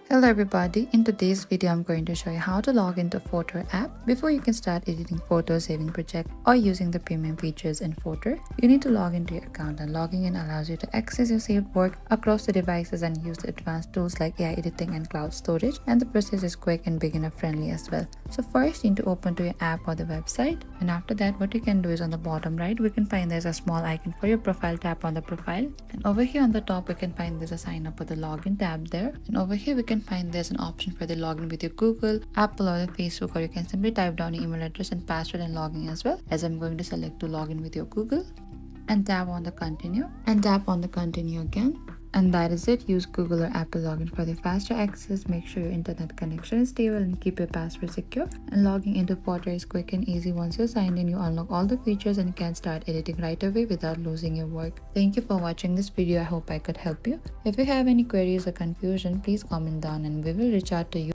Hello everybody, in today's video I'm going to show you how to log into Fotor app. Before you can start editing photo saving project or using the premium features in Fotor, you need to log into your account, and logging in allows you to access your saved work across the devices and use the advanced tools like AI editing and cloud storage, and the process is quick and beginner friendly as well. So first you need to open to your app or the website, and after that what you can do is on the bottom right we can find there's a small icon for your profile. Tap on the profile, and over here on the top we can find there's a sign up or the login tab there, and over here we can find there's an option for the login with your Google, Apple or the Facebook, or you can simply type down your email address and password and login as well. As I'm going to select to login with your Google and tap on the continue and tap on the continue again. And that is it. Use Google or Apple login for the faster access. Make sure your internet connection is stable and keep your password secure. And logging into Fotor is quick and easy. Once you're signed in, you unlock all the features and can start editing right away without losing your work. Thank you for watching this video. I hope I could help you. If you have any queries or confusion, please comment down and we will reach out to you.